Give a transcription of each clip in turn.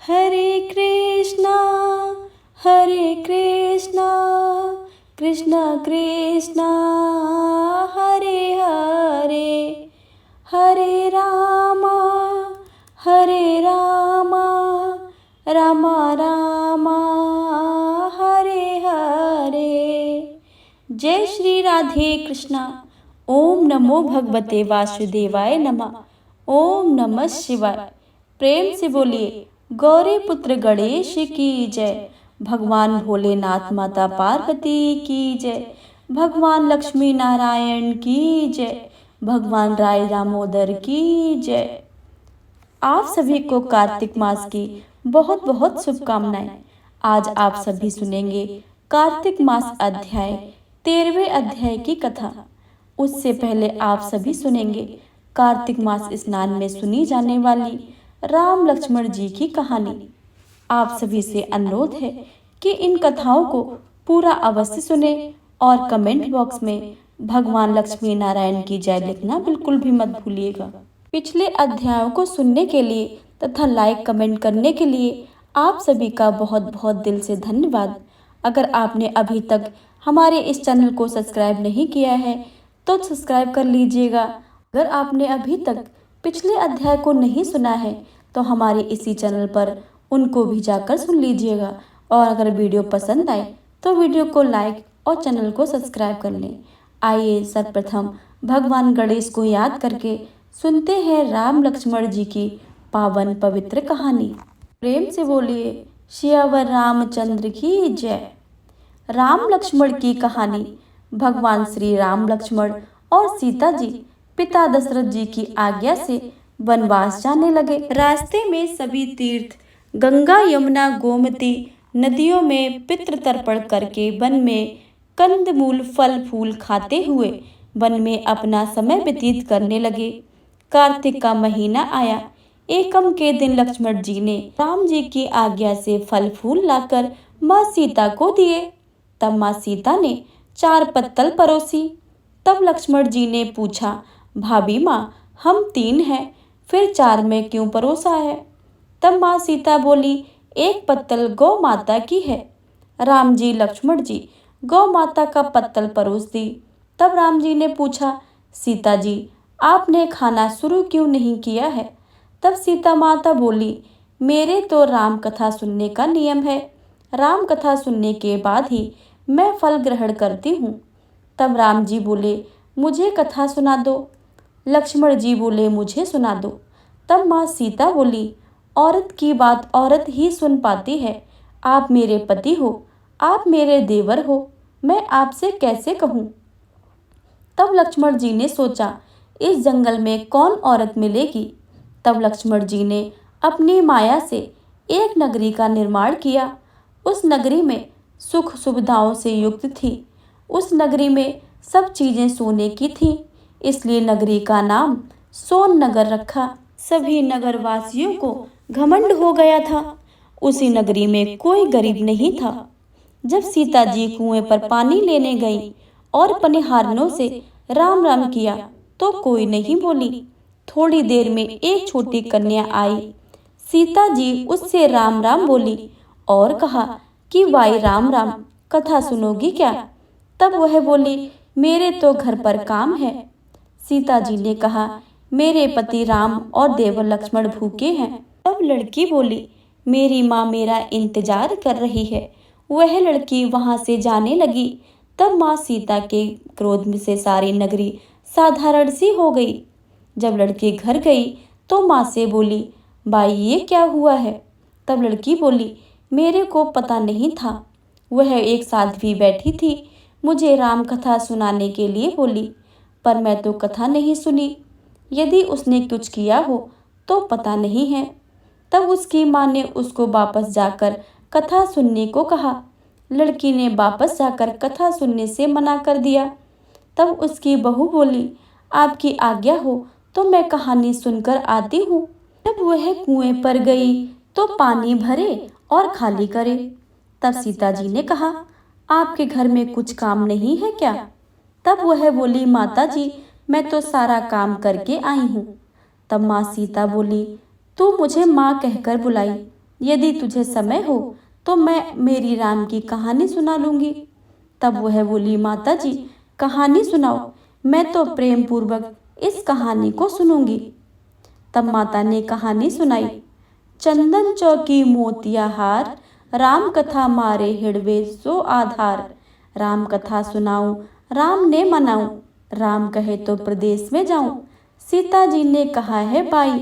हरे कृष्णा कृष्णा कृष्णा हरे हरे, हरे रामा रामा रामा हरे हरे। जय श्री राधे कृष्णा। ओम नमो भगवते वासुदेवाय नमः। ओम नमः शिवाय। प्रेम से बोलिए गौरी पुत्र गणेश की जय। भगवान भोलेनाथ माता पार्वती की जय। भगवान लक्ष्मी नारायण की जय। भगवान राय दामोदर की जय। आप सभी को कार्तिक मास की बहुत बहुत शुभकामनाएं। आज आप सभी सुनेंगे कार्तिक मास अध्याय 13वें अध्याय की कथा। उससे पहले आप सभी सुनेंगे कार्तिक मास स्नान में सुनी जाने वाली राम लक्ष्मण जी की कहानी। आप सभी से अनुरोध है कि इन कथाओं को पूरा अवश्य सुने और कमेंट बॉक्स में भगवान लक्ष्मी नारायण की जय लिखना बिल्कुल भी मत भूलिएगा। पिछले अध्यायों को सुनने के लिए तथा लाइक कमेंट करने के लिए आप सभी का बहुत बहुत दिल से धन्यवाद। अगर आपने अभी तक हमारे इस चैनल को सब्सक्राइब नहीं किया है तो सब्सक्राइब कर लीजिएगा। अगर आपने अभी तक पिछले अध्याय को नहीं सुना है तो हमारे इसी चैनल पर उनको भी जाकर सुन लीजिएगा। और अगर वीडियो पसंद आए तो वीडियो को लाइक और चैनल को सब्सक्राइब कर लें। आइए सर्वप्रथम भगवान गणेश को याद करके सुनते हैं राम लक्ष्मण जी की पावन पवित्र कहानी। प्रेम से बोलिए सियावर रामचंद्र की जय। राम लक्ष्मण की कहानी। भगवान श्री राम लक्ष्मण और सीता जी पिता दशरथ जी की आज्ञा से वनवास जाने लगे। रास्ते में सभी तीर्थ गंगा यमुना गोमती नदियों में पितृ तर्पण करके वन में कंदमूल फल फूल खाते हुए वन में अपना समय व्यतीत करने लगे। कार्तिक का महीना आया। एकम के दिन लक्ष्मण जी ने राम जी की आज्ञा से फल फूल लाकर माँ सीता को दिए। तब माँ सीता ने 4 पत्तल परोसी। तब लक्ष्मण जी ने पूछा, भाभी माँ हम 3 हैं, फिर 4 में क्यों परोसा है? तब माँ सीता बोली, 1 पत्तल गौ माता की है। राम जी लक्ष्मण जी गौ माता का पत्तल परोस दी। तब राम जी ने पूछा, सीता जी आपने खाना शुरू क्यों नहीं किया है? तब सीता माता बोली, मेरे तो राम कथा सुनने का नियम है। राम कथा सुनने के बाद ही मैं फल ग्रहण करती हूँ। तब राम जी बोले, मुझे कथा सुना दो। लक्ष्मण जी बोले, मुझे सुना दो। तब माँ सीता बोली, औरत की बात औरत ही सुन पाती है। आप मेरे पति हो, आप मेरे देवर हो, मैं आपसे कैसे कहूँ? तब लक्ष्मण जी ने सोचा, इस जंगल में कौन औरत मिलेगी? तब लक्ष्मण जी ने अपनी माया से एक नगरी का निर्माण किया। उस नगरी में सुख सुविधाओं से युक्त थी। उस नगरी में सब चीजें सोने की थीं, इसलिए नगरी का नाम सोन नगर रखा। सभी नगरवासियों को घमंड हो गया था। उसी नगरी में कोई गरीब नहीं था। जब सीता जी कुएं पर पानी लेने गईं और पनिहारनों से राम राम किया तो कोई नहीं बोली। थोड़ी देर में एक छोटी कन्या आई। सीता जी उससे राम राम बोली और कहा कि भाई राम राम, कथा सुनोगी क्या? तब वह बोली, मेरे तो घर पर काम है। सीता जी ने कहा, मेरे पति राम और देवर लक्ष्मण भूखे हैं। तब लड़की बोली, मेरी माँ मेरा इंतजार कर रही है। वह लड़की वहां से जाने लगी। तब माँ सीता के क्रोध में से सारी नगरी साधारण सी हो गई। जब लड़की घर गई तो माँ से बोली, भाई ये क्या हुआ है? तब लड़की बोली, मेरे को पता नहीं था। वह एक साध्वी बैठी थी, मुझे राम कथा सुनाने के लिए बोली, पर मैं तो कथा नहीं सुनी। यदि उसने कुछ किया हो तो पता नहीं है। तब उसकी माँ ने उसको वापस जाकर कथा सुनने को कहा। लड़की ने वापस जाकर कथा सुनने से मना कर दिया। तब उसकी बहू बोली, आपकी आज्ञा हो तो मैं कहानी सुनकर आती हूँ। जब वह कुएं पर गई तो पानी भरे और खाली करे। तब सीता जी ने कहा, आपके घर में कुछ काम नहीं है क्या? तब वह बोली, माता जी मैं तो सारा काम करके आई हूँ। तब माँ सीता बोली, तू मुझे माँ कहकर बुलाई, यदि तुझे समय हो तो मैं मेरी राम की कहानी सुना लूंगी। तब वह बोली, माता जी कहानी सुनाओ, मैं तो प्रेम पूर्वक इस कहानी को सुनूंगी। तब माता ने कहानी सुनाई। चंदन चौकी मोतिया हार, राम कथा मारे हिड़वे सो आधार। राम कथा सुनाऊं राम ने मनाऊं, राम कहे तो प्रदेश में जाऊं। सीता जी ने कहा है भाई,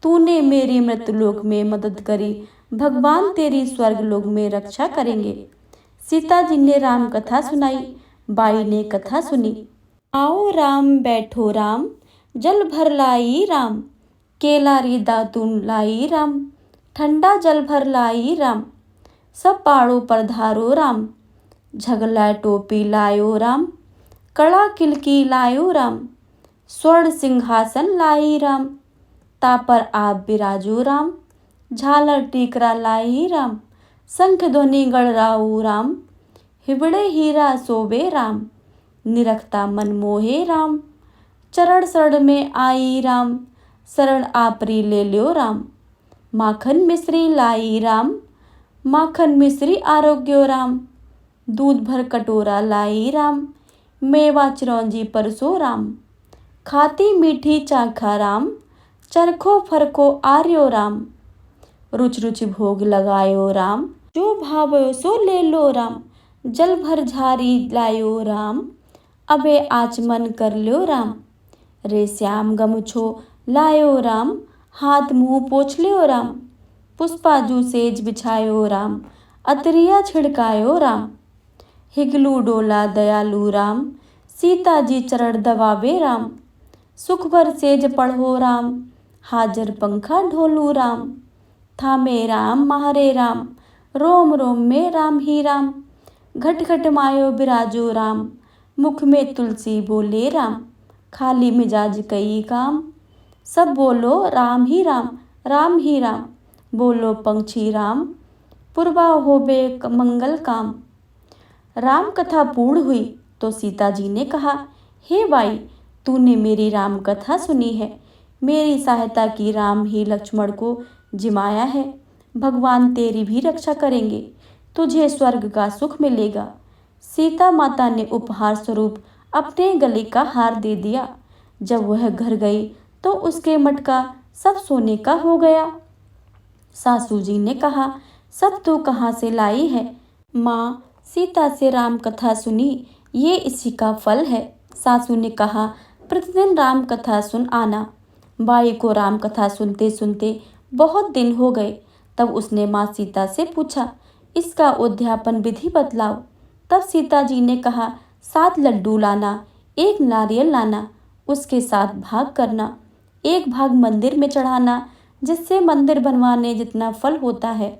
तूने मेरी मृत्युलोक में मदद करी, भगवान तेरी स्वर्ग लोक में रक्षा करेंगे। सीता जी ने राम कथा सुनाई। बाई ने कथा सुनी। आओ राम बैठो राम, जल भर लाई राम। केला री दातुन लाई राम, ठंडा जल भर लाई राम। सब पाड़ों पर धारो राम, झगला टोपी लायो राम। कड़ा किलकी लायो राम, स्वर्ण सिंहासन लाई राम। तापर आप बिराजो राम, झालर टीकरा लाई राम। शंख ध्वनि गड़राऊ राम, हिबड़े हीरा सोबे राम। निरखता मन मोहे राम, चरण शरण में आई राम। शरण आपरी ले ल्यो राम, माखन मिश्री लाई राम। माखन मिश्री आरोग्यो राम, दूध भर कटोरा लाई राम। मेवा चिरौंजी परसो राम, खाती मीठी चाखा राम। चरखो फरको आर्यो राम, रुच रुच भोग लगायो राम। जो भावो सो ले लो राम, जल भर झारी लायो राम। अबे आचमन कर ल्यो राम, रे श्याम गमछो लायो राम। हाथ मुंह पोछ लियो राम, पुष्पाजू सेज बिछायो राम। अतरिया छिड़कायो राम, हिगलू डोला दयालु राम। सीता जी चरण दबावे राम, सुख भर सेज पढ़ो राम। हाजर पंखा ढोलू राम, थामे राम महारे राम। रोम रोम में राम ही राम, घट घट मायो बिराजो राम। मुख में तुलसी बोले राम, खाली मिजाज कई काम। सब बोलो राम ही राम, राम ही राम। बोलो पंछी राम, पुरवा होबे मंगल काम। राम कथा पूर्ण हुई तो सीता जी ने कहा, हे भाई, तूने मेरी राम कथा सुनी है। मेरी सहायता की राम ही लक्ष्मण को जिमाया है। भगवान तेरी भी रक्षा करेंगे, तुझे स्वर्ग का सुख मिलेगा। सीता माता ने उपहार स्वरूप अपने गले का हार दे दिया। जब वह घर गई तो उसके मटका सब सोने का हो गया। सासू जी ने कहा, सब तू कहाँ से लाई है? माँ, सीता से राम कथा सुनी, ये इसी का फल है। सासू ने कहा, प्रतिदिन राम कथा सुन आना। बाई को राम कथा सुनते सुनते बहुत दिन हो गए। तब उसने माँ सीता से पूछा, इसका उद्यापन विधि बतलाओ। तब सीता जी ने कहा, 7 लड्डू लाना, 1 नारियल लाना, उसके 7 भाग करना। 1 भाग मंदिर में चढ़ाना, जिससे मंदिर बनवाने जितना फल होता है।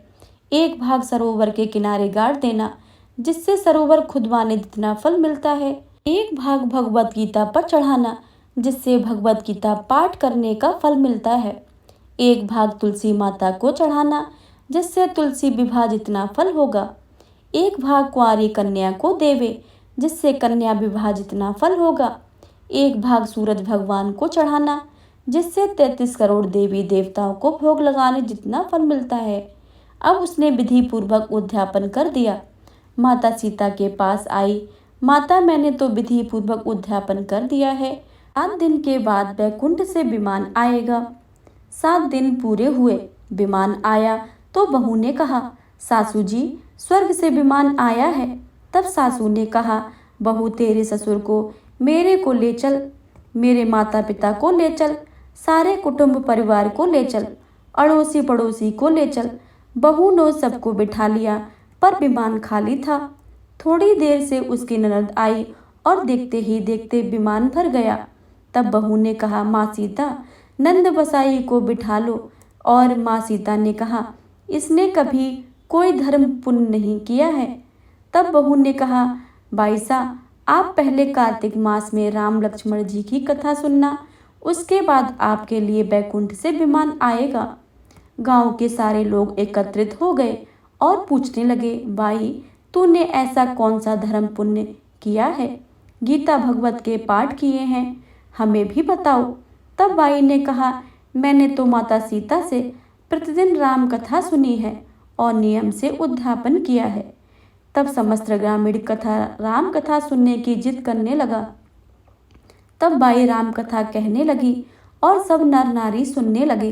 1 भाग सरोवर के किनारे गाड़ देना, जिससे सरोवर खुदवाने जितना फल मिलता है। 1 भाग भगवत गीता पर चढ़ाना, जिससे भगवत गीता पाठ करने का फल मिलता है। 1 भाग तुलसी माता को चढ़ाना, जिससे तुलसी विवाह जितना फल होगा। 1 भाग कुंवारी कन्या को देवे, जिससे कन्या विवाह जितना फल होगा। 1 भाग सूरज भगवान को चढ़ाना, जिससे 33 करोड़ देवी देवताओं को भोग लगाने जितना फल मिलता है। अब उसने विधि पूर्वक उद्यापन कर दिया। माता सीता के पास आई। माता, मैंने तो विधि पूर्वक उद्यापन कर दिया है। 7 दिन के बाद बैकुंठ से विमान आएगा। 7 दिन पूरे हुए, विमान आया तो बहू ने कहा, सासू जी, स्वर्ग से विमान आया है। तब सासू ने कहा, बहू, तेरे ससुर को मेरे को ले चल, मेरे माता पिता को ले चल, सारे कुटुंब परिवार को ले चल, अड़ोसी पड़ोसी को ले चल। बहू ने सबको बिठा लिया, पर विमान खाली था। थोड़ी देर से उसकी ननद आई और देखते ही देखते विमान भर गया। तब बहू ने कहा, माँ सीता, नंद बसाई को बिठा लो। और माँ सीता ने कहा, इसने कभी कोई धर्म पुण्य नहीं किया है। तब बहू ने कहा, बाईसा, आप पहले कार्तिक मास में राम लक्ष्मण जी की कथा सुनना, उसके बाद आपके लिए बैकुंठ से विमान आएगा। गांव के सारे लोग एकत्रित हो गए और पूछने लगे, बाई, तूने ऐसा कौन सा धर्म पुण्य किया है? गीता भगवत के पाठ किए हैं, हमें भी बताओ। तब बाई ने कहा, मैंने तो माता सीता से प्रतिदिन राम कथा सुनी है और नियम से उद्यापन किया है। तब समस्त ग्रामीण कथा राम कथा सुनने की जिद करने लगा। तब बाई राम कथा कहने लगी और सब नर नारी सुनने लगे।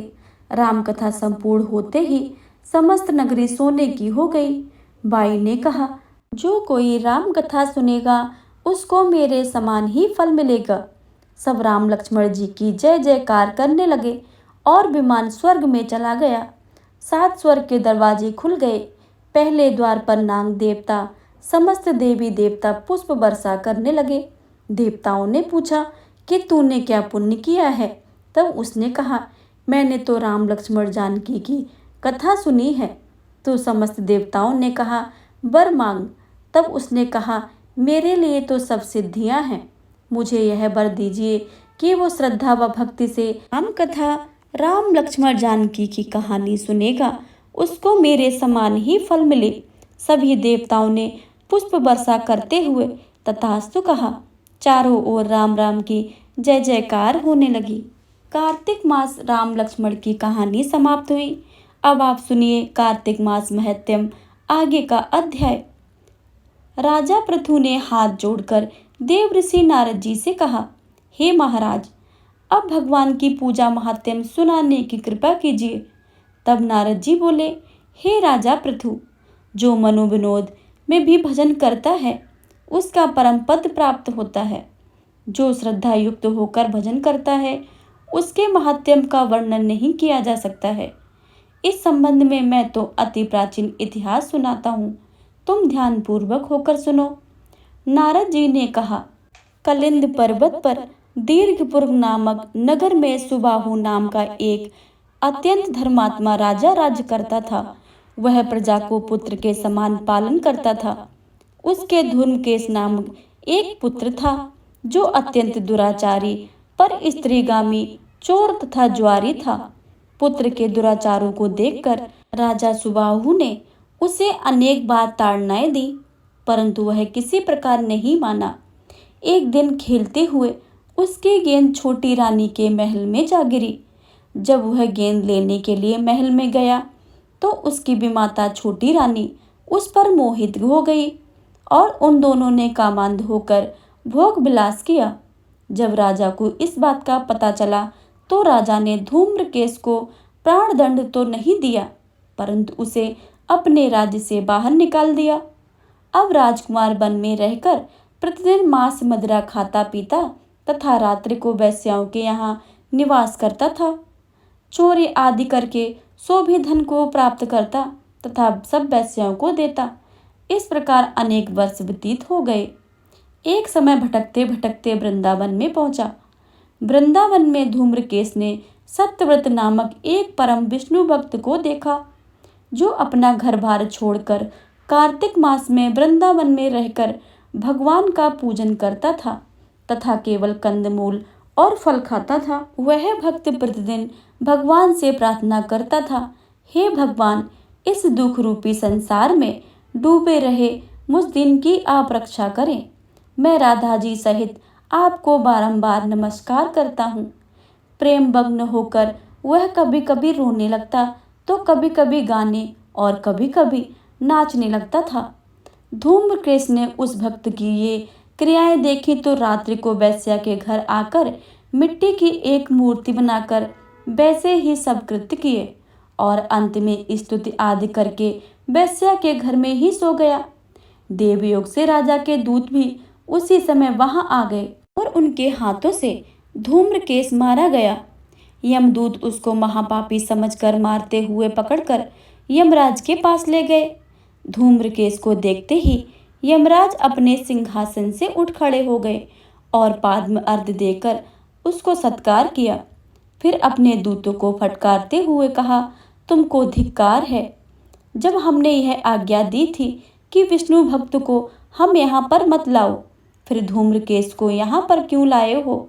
राम कथा संपूर्ण होते ही समस्त नगरी सोने की हो गई। बाई ने कहा, जो कोई राम कथा सुनेगा उसको मेरे समान ही फल मिलेगा। सब राम लक्ष्मण जी की जय जयकार करने लगे और विमान स्वर्ग में चला गया। 7 स्वर्ग के दरवाजे खुल गए। पहले द्वार पर नाग देवता, समस्त देवी देवता पुष्प वर्षा करने लगे। देवताओं ने पूछा कि तूने क्या पुण्य किया है? तब उसने कहा, मैंने तो राम लक्ष्मण जानकी की कथा सुनी है। तो समस्त देवताओं ने कहा, वर मांग। तब उसने कहा, मेरे लिए तो सब सिद्धियां हैं। मुझे यह वर दीजिए कि वो श्रद्धा व भक्ति से राम कथा, राम लक्ष्मण जानकी की कहानी सुनेगा, उसको मेरे समान ही फल मिले। सभी देवताओं ने पुष्प वर्षा करते हुए तथास्तु कहा। चारों ओर राम राम की जय जयकार होने लगी। कार्तिक मास राम लक्ष्मण की कहानी समाप्त हुई। अब आप सुनिए कार्तिक मास महत्म आगे का अध्याय। राजा पृथु ने हाथ जोड़कर देव ऋषि नारद जी से कहा, हे महाराज, अब भगवान की पूजा महात्म्य सुनाने की कृपा कीजिए। तब नारद जी बोले, हे राजा पृथु, जो मनोविनोद में भी भजन करता है उसका परम पद प्राप्त होता है। जो श्रद्धा युक्त होकर भजन करता है उसके महात्म्य का वर्णन नहीं किया जा सकता है। इस संबंध में मैं तो अति प्राचीन इतिहास सुनाता हूँ, तुम ध्यान पूर्वक होकर सुनो। नारद जी ने कहा, कलिंद पर्वत पर दीर्घपुर नामक नगर में सुबाहु नाम का एक अत्यंत धर्मात्मा राजा राज्य करता था। वह प्रजा को पुत्र के समान पालन करता था। उसके धूम्रकेश नामक एक पुत्र था जो अत्यंत दुराचारी पर स्त्रीगामी चोर तथा ज्वारी था। पुत्र के दुराचारों को देखकर राजा सुबाहु ने उसे अनेक बार ताड़नाएं दी, परंतु वह किसी प्रकार नहीं माना। एक दिन खेलते हुए उसकी गेंद छोटी रानी के महल में जा गिरी। जब वह गेंद लेने के लिए महल में गया तो उसकी विमाता छोटी रानी उस पर मोहित हो गई और उन दोनों ने कामांध होकर भोग विलास किया। जब राजा को इस बात का पता चला तो राजा ने धूम्रकेश को प्राणदंड तो नहीं दिया, परंतु उसे अपने राज्य से बाहर निकाल दिया। अब राजकुमार वन में रहकर प्रतिदिन मांस मदिरा खाता पीता तथा रात्रि को वेश्याओं के यहाँ निवास करता था। चोरी आदि करके सो भी धन को प्राप्त करता तथा सब वेश्याओं को देता। इस प्रकार अनेक वर्ष व्यतीत हो गए। एक समय भटकते भटकते वृंदावन में पहुंचा। वृंदावन में धूम्रकेश ने सत्यव्रत नामक एक परम विष्णु भक्त को देखा, जो अपना घर बार छोड़कर कार्तिक मास में वृंदावन में रहकर भगवान का पूजन करता था तथा केवल कंदमूल और फल खाता था। वह भक्त प्रतिदिन भगवान से प्रार्थना करता था, हे भगवान, इस दुख रूपी संसार में डूबे रहे मुझ दिन की आप रक्षा करें। मैं राधा जी सहित आपको बारंबार नमस्कार करता हूँ। प्रेम भग्न होकर वह कभी कभी रोने लगता तो कभी कभी गाने और कभी कभी नाचने लगता था। धूम्रकेश ने उस भक्त की ये क्रियाएं देखी तो रात्रि को वेश्या के घर आकर मिट्टी की एक मूर्ति बनाकर वैसे ही सब कृत्य किए और अंत में स्तुति आदि करके वेश्या के घर में ही सो गया। देवयोग से राजा के दूत भी उसी समय वहां आ गए और उनके हाथों से धूम्रकेश मारा गया। यमदूत उसको महापापी समझकर मारते हुए पकड़कर यमराज के पास ले गए। धूम्रकेश को देखते ही यमराज अपने सिंहासन से उठ खड़े हो गए और पाद में अर्घ्य देकर उसको सत्कार किया। फिर अपने दूतों को फटकारते हुए कहा, तुमको धिक्कार है। जब हमने यह आज्ञा दी थी कि विष्णु भक्त को हम यहाँ पर मत लाओ, फिर धूम्रकेश को यहाँ पर क्यों लाए हो?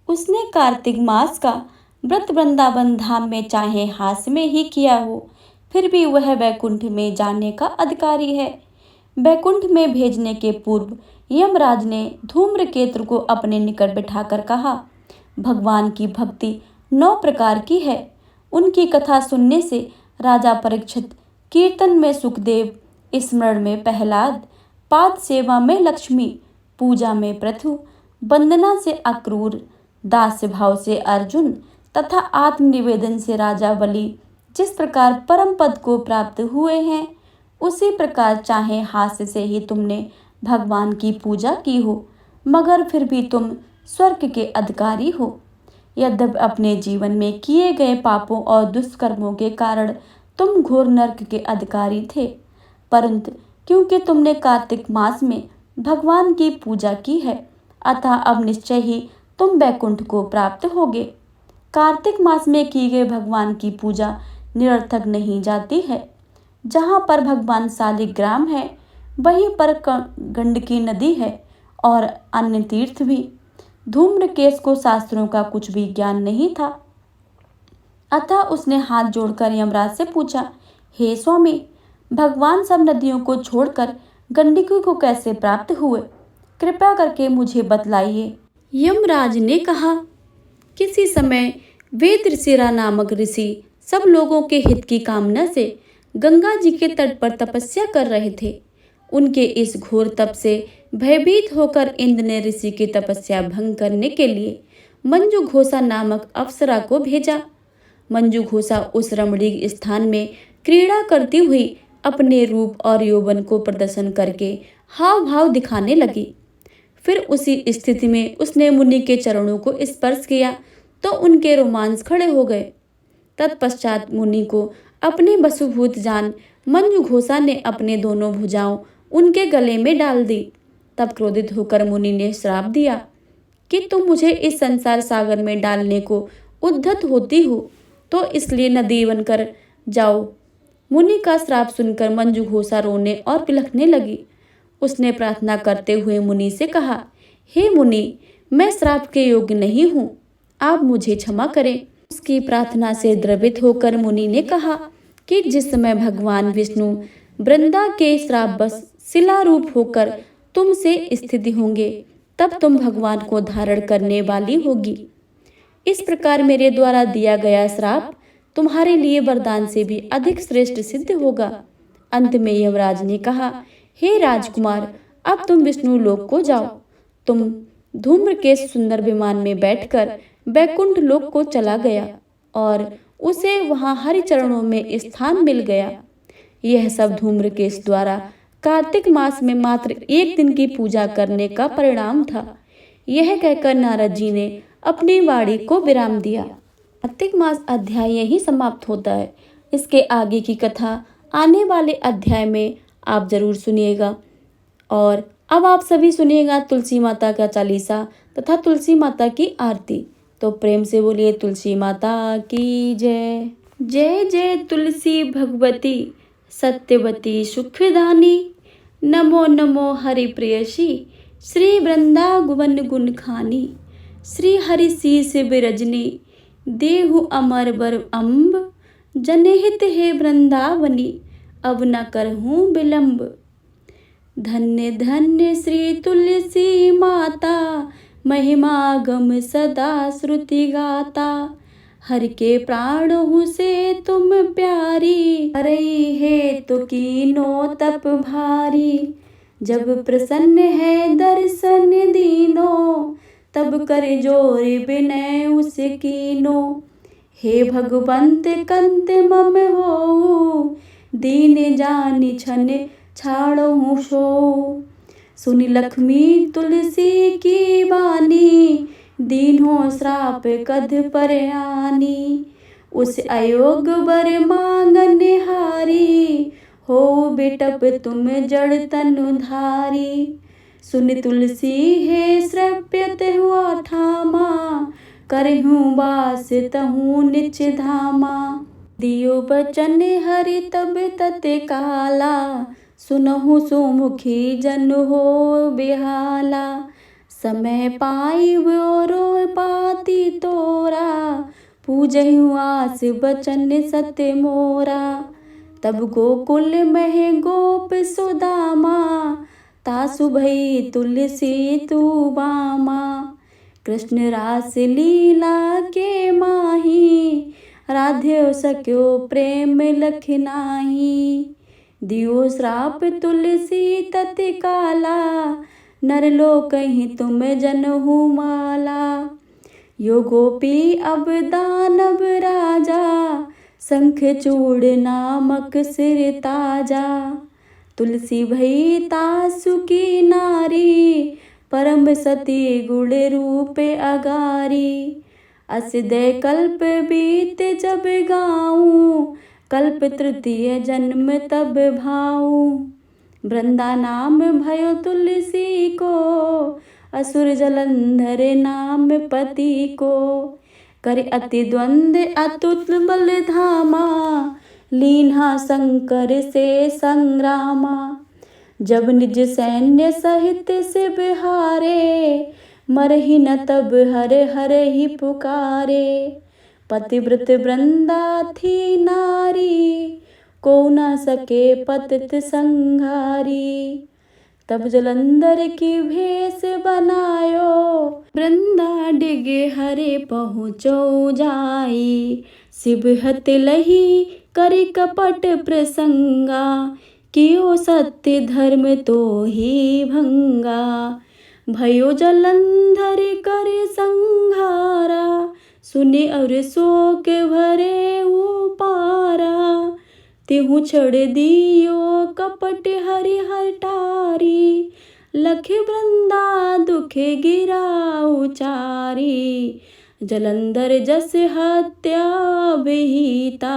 उसने कार्तिक मास का व्रत वृंदावन धाम में चाहे हास्य में ही किया हो, फिर भी वह वैकुंठ में जाने का अधिकारी है। वैकुंठ में भेजने के पूर्व यमराज ने धूम्रकेतु को अपने निकट बिठाकर कहा, भगवान की भक्ति 9 प्रकार की है। उनकी कथा सुनने से राजा परीक्षित, कीर्तन में सुखदेव, स्मरण में प्रहलाद, पाद सेवा में लक्ष्मी, पूजा में पृथु, वंदना से अक्रूर, दास्य भाव से अर्जुन तथा आत्मनिवेदन से राजा बलि जिस प्रकार परम पद को प्राप्त हुए हैं, उसी प्रकार चाहे हास्य से ही तुमने भगवान की पूजा की हो, मगर फिर भी तुम स्वर्ग के अधिकारी हो। यद्यपि अपने जीवन में किए गए पापों और दुष्कर्मों के कारण तुम घोर नरक के अधिकारी थे, परंतु क्योंकि तुमने कार्तिक मास में भगवान की पूजा की है, अतः अब निश्चय ही तुम वैकुंठ को प्राप्त होगे। कार्तिक मास में की गई भगवान की पूजा निरर्थक नहीं जाती है। जहाँ पर भगवान शालिग्राम है, वहीं पर गंडकी नदी है और अन्य तीर्थ भी। धूम्रकेश को शास्त्रों का कुछ भी ज्ञान नहीं था, अतः उसने हाथ जोड़कर यमराज से पूछा, हे स्वामी, भगवान सब नदियों को छोड़कर गंडकी को कैसे प्राप्त हुए? कृपया करके मुझे बतलाइए। यमराज ने कहा, किसी समय वेदऋषिरा नामक ऋषि सब लोगों के हित की कामना से गंगा जी के तट पर तपस्या कर रहे थे। उनके इस घोर तप से भयभीत होकर इंद्र ने ऋषि की तपस्या भंग करने के लिए मंजू घोषा नामक अप्सरा को भेजा। मंजू घोषा उस रमणीय स्थान में क्रीड़ा करती हुई अपने रूप और यौवन को प्रदर्शन करके हाव भाव दिखाने लगी। फिर उसी स्थिति में उसने मुनि के चरणों को स्पर्श किया तो उनके रोमांस खड़े हो गए। तत्पश्चात मुनि को अपने वशीभूत जान मंजू घोषा ने अपने दोनों भुजाओं उनके गले में डाल दी। तब क्रोधित होकर मुनि ने श्राप दिया कि तुम मुझे इस संसार सागर में डालने को उद्धत होती हो, तो इसलिए नदी बनकर जाओ। मुनि का श्राप सुनकर मंजू घोषा रोने और बिलखने लगी। उसने प्रार्थना करते हुए मुनि से कहा, हे मुनि, मैं श्राप के योग्य नहीं हूँ, आप मुझे क्षमा करें। उसकी प्रार्थना से द्रवित होकर मुनि ने कहा कि जिस समय भगवान विष्णु वृंदा के श्राप बस शिला रूप होकर तुमसे स्थिति होंगे, तब तुम भगवान को धारण करने वाली होगी। इस प्रकार मेरे द्वारा दिया गया श्राप तुम्हारे लिए वरदान से भी अधिक श्रेष्ठ सिद्ध होगा। अंत में यमराज ने कहा, हे राजकुमार, अब तुम विष्णु लोक को जाओ। तुम धूम्रकेश सुंदर विमान में बैठकर वैकुंठ लोक को चला गया और उसे वहां हरि चरणों में स्थान मिल गया। यह सब धूम्रकेश द्वारा कार्तिक मास में मात्र एक दिन की पूजा करने का परिणाम था। यह कहकर नारद जी ने अपनी वाणी को विराम दिया। कार्तिक मास अध्याय यही समाप्त होता है। इसके आगे की कथा आने वाले अध्याय में आप जरूर सुनिएगा। और अब आप सभी सुनिएगा तुलसी माता का चालीसा तथा तुलसी माता की आरती। तो प्रेम से बोलिए तुलसी माता की जय। जय जय तुलसी भगवती सत्यवती सुखदानी, नमो नमो हरि प्रेयसी, श्री वृंदावन गुण खानी, श्री हरि शीस बिरजनी, देहु अमर बर अम्ब, जनहित हे वृंदावनी, अब न करहूँ विलंब। धन्य धन्य श्री तुलसी माता, महिमा गम सदा श्रुति गाता, हर के प्राणों से तुम प्यारी, हरई है तो कीनो तप भारी। जब प्रसन्न है दर्शन दीनो, तब कर जोर विनय उस कीनो। हे भगवंत कंत मम हो, दीन जानि छन छाड़ो सो। सुनि लक्ष्मी तुलसी की बानी, दीन्हो श्राप कध पर आनी। उस अयोग बर मांगन हारी, हो बिटप तुम जड़ तनु धारी। सुन तुलसी है श्रव्यत हुआ ठामा, करहूँ बास तहूँ निच धामा। दियो बचन हरि तब तत्काला, सुनहु सुमुखी जन हो बिहाला। समय पाई वो पाती तोरा, पूजहु आस बचन सत्य मोरा। तब गोकुल में गोप सुदामा, तासु भई तुलसी तू बामा। कृष्ण रास लीला के माही, राध्यो सक्यो प्रेम लख नाही। दियो श्राप तुलसी तत्काला, नरलोक कहीं तुम जनहु माला। यो गोपी अब दानव राजा, शंख चूड़ नामक सिर ताजा। तुलसी भई तासु की नारी, परम सती गुण रूप अगारी। अस दे कल्प बीत जब गाऊं, कल्प तृतीय जन्म तब भाऊं। वृंदा नाम भयो तुलसी को, असुर जलंधर नाम पति को। कर अति द्वंद अतुल बल धामा, लीन्हा शंकर से संग्रामा। जब निज सैन्य सहित शिव हारे, मरहि न तब हर हर ही पुकारे। पतिव्रत वृंदा थी नारी, को न सके पतित संघारी। तब जलंधर की भेष बनायो, वृंदा डिगे हरे पहुँचो जाई। शिव हत लही करि कपट प्रसंगा, कियो सत्य धर्म तो ही भंगा। भयो जलंधर कर संघारा, सुने और शोक भरे उपारा। तिहु छड़ दियो कपट हरि हटारी, लख वृंदा दुख गिरा उचारी। जलंधर जस हत्या विहिता,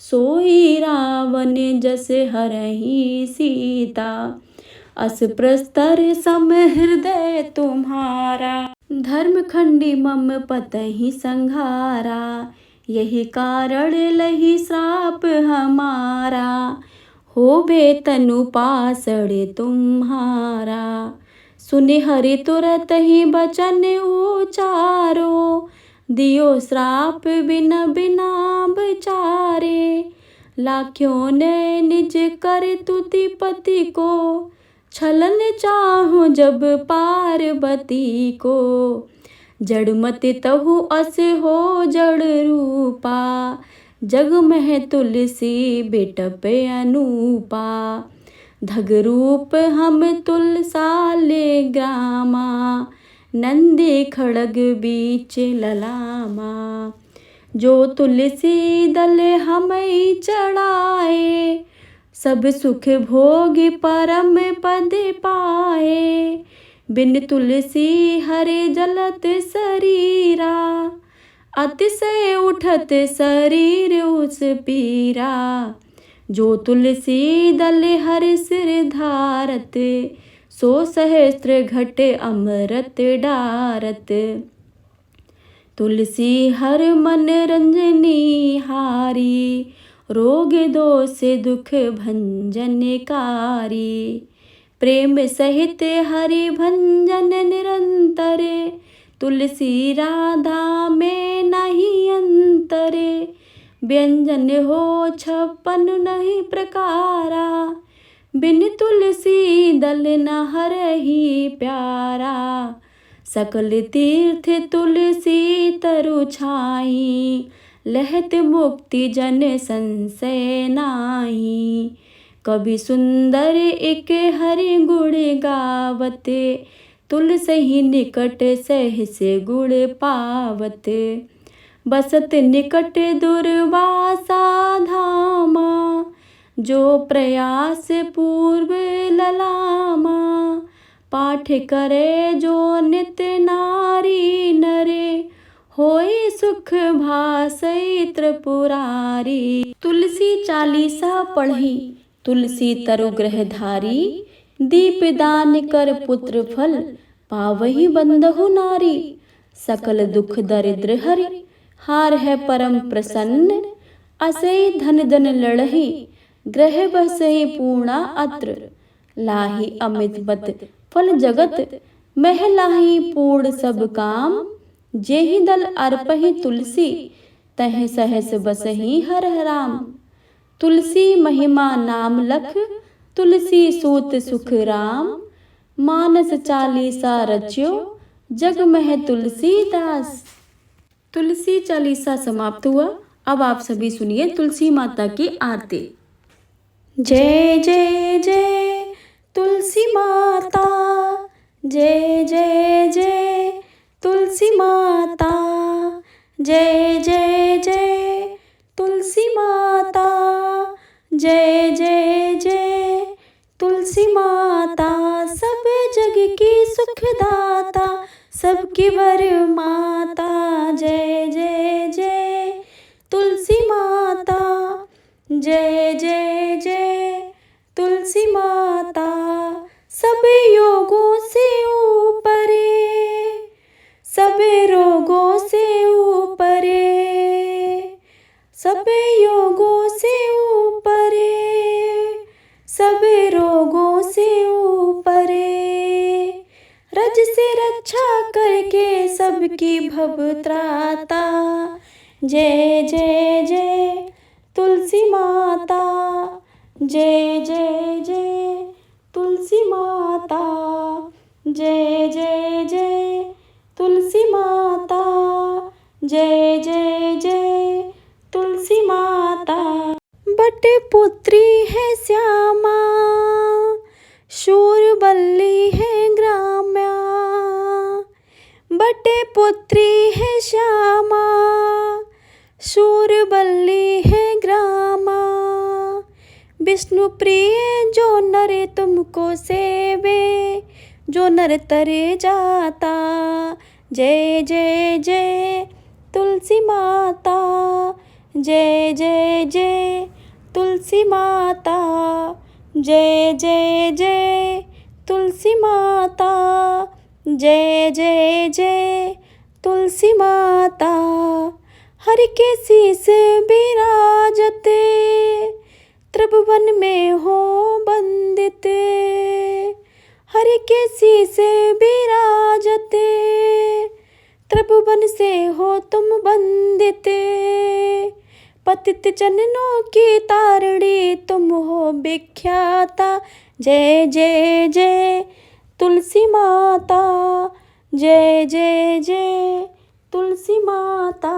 सोई रावण जस हरहि सीता। अस प्रस्तर सम हृदय तुम्हारा, धर्म खंडी मम पतहि संघारा। यही कारण लही श्राप हमारा, होबे तनु पासड़ तुम्हारा। सुनि हरि तुरत ही बचन उचारो, दियो श्राप बिना बिना बचारे। लाख्यों ने निज कर तुति पति को, छलन चाहूं जब पार्वती को। जड़ मत तहु अस हो जड़ रूपा, जग में तुलसी बिटप अनूपा। धग रूप हम तुलसाले ग्रामा, नंदी खड़ग बीच ललामा। जो तुलसी दल हमें चढ़ाए, सब सुख भोग परम पद पाए। बिन तुलसी हरे जलत शरीरा, अतिशय उठत शरीर उस पीरा। जो तुलसी दल हर सिर धारत, सो सहस्त्र घट अमृत डारत। तुलसी हर मन रंजनी हारी, रोग दोष दुख भंजनकारी। प्रेम सहित हरि भंजन निरंतर, तुलसी राधा में नहीं अंतरे। व्यंजन हो 56 नहीं प्रकारा, बिन तुलसी दल न हरहि प्यारा। सकल तीर्थ तुलसी तरु छाई, लहत मुक्ति जन संशय नाही। कवि सुंदर एक हरि गुण गावते, तुलसी निकट सहस गुण पावत। बसत निकट दुर्वासा धामा, जो प्रयास पूर्व ललामा। पाठ करे जो नित नारी नरे, होई सुख भासई त्रिपुरारी। तुलसी चालीसा पढ़ी, तुलसी तरु ग्रहधारी। दीप दान कर पुत्र फल, पावही बंधु नारी। सकल दुख दरिद्र हरि, हार है परम प्रसन्न। असई धन धन लड़ही, ग्रह बसई पूर्णा अत्र। लाही अमित बत फल जगत, मह लाही पूर्ण सब काम। जेहि दल अर्पहि तुलसी, तह सहस बसहि हर राम। तुलसी महिमा नाम लख, तुलसी सूत सुख राम। मानस चालीसा रच्यो, जग मह तुलसीदास। तुलसी चालीसा समाप्त हुआ। अब आप सभी सुनिए तुलसी माता की आरती। जय जय जय तुलसी माता, जय जय जय तुलसी माता, जय जय जय तुलसी माता, जय जय जय तुलसी माता। सब जग की सुखदाता, सबकी वर माता, जय जय जय तुलसी माता, जय जय जय तुलसी माता। सब योगों से ऊपरे, सब रोगों से ऊपरे, सब योगों से ऊपरे, सब रोगों से ऊपरे। रज से रक्षा करके सबकी भव त्राता, जय जय जय तुलसी माता, जय जय जय तुलसी माता, जय जय जय तुलसी माता, जय जय जय तुलसी माता। बट पुत्री है श्यामा, शूरबल्ली है ग्राम्या, बटे पुत्री है श्यामा, शूरबल्ली है ग्रामा। विष्णु प्रिय जो नर तुमको सेवे, जो नर तरे जाता, जय जय जय तुलसी माता, जय जय जय तुलसी माता, जय जय जय तुलसी माता, जय जय जय तुलसी माता। हर के शीस विराजते, त्रिभुवन में हो बंदित, हर के शीस विराजते, त्रिभुवन से हो तुम बंदित। पतित जननों की तारणी तुम हो विख्याता, जय जय जय तुलसी माता, जय जय जय तुलसी माता।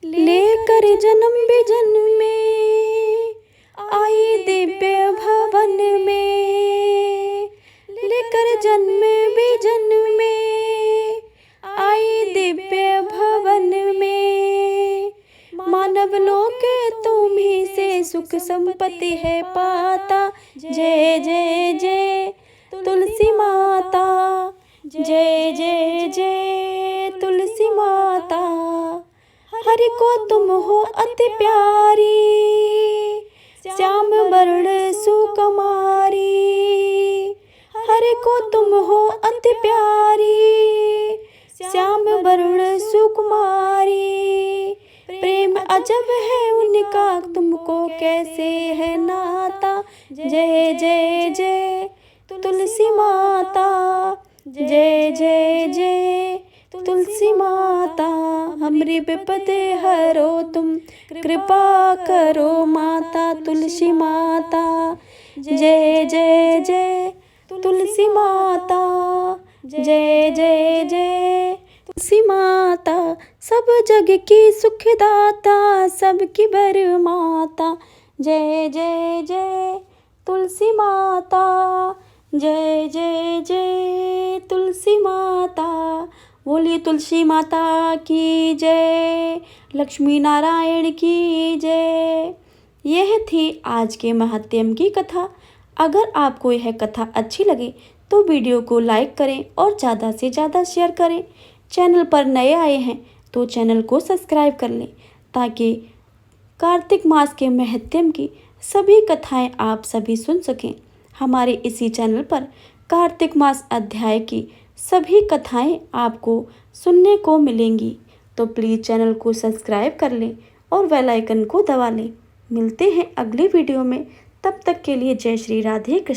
लेकर जन्म विजन में आई दिव्य भवन में, लेकर जन्म विजन में आई दिव्य भवन में। मानव लोक तुम ही से सुख संपत्ति है पाता, जय जय जय तुलसी माता, जय जय जय तुलसी माता। हरि को तुम हो अति प्यारी, श्याम वर्ण सुकुमारी, हरि को तुम हो अति प्यारी, श्याम वर्ण सुकुमारी। प्रेम अजब है उनका तुमको कैसे है नाता, जय जय जय तुलसी माता, जय जय जय तुलसी माता। हमरी विपद हरो तुम, कृपा करो माता तुलसी माता, जय जय जय तुलसी माता, जय जय जय तुलसी माता। सब जग की सुखदाता, सबकी बर माता, जय जय जय तुलसी माता, जय जय जय तुलसी माता। बोलिए तुलसी माता की जय, लक्ष्मी नारायण की जय। यह थी आज के महात्म्य की कथा। अगर आपको यह कथा अच्छी लगे तो वीडियो को लाइक करें और ज़्यादा से ज़्यादा शेयर करें। चैनल पर नए आए हैं तो चैनल को सब्सक्राइब कर लें, ताकि कार्तिक मास के महात्म्य की सभी कथाएं आप सभी सुन सकें। हमारे इसी चैनल पर कार्तिक मास अध्याय की सभी कथाएं आपको सुनने को मिलेंगी, तो प्लीज़ चैनल को सब्सक्राइब कर लें और बेल आइकन को दबा लें। मिलते हैं अगली वीडियो में, तब तक के लिए जय श्री राधे कृष्ण।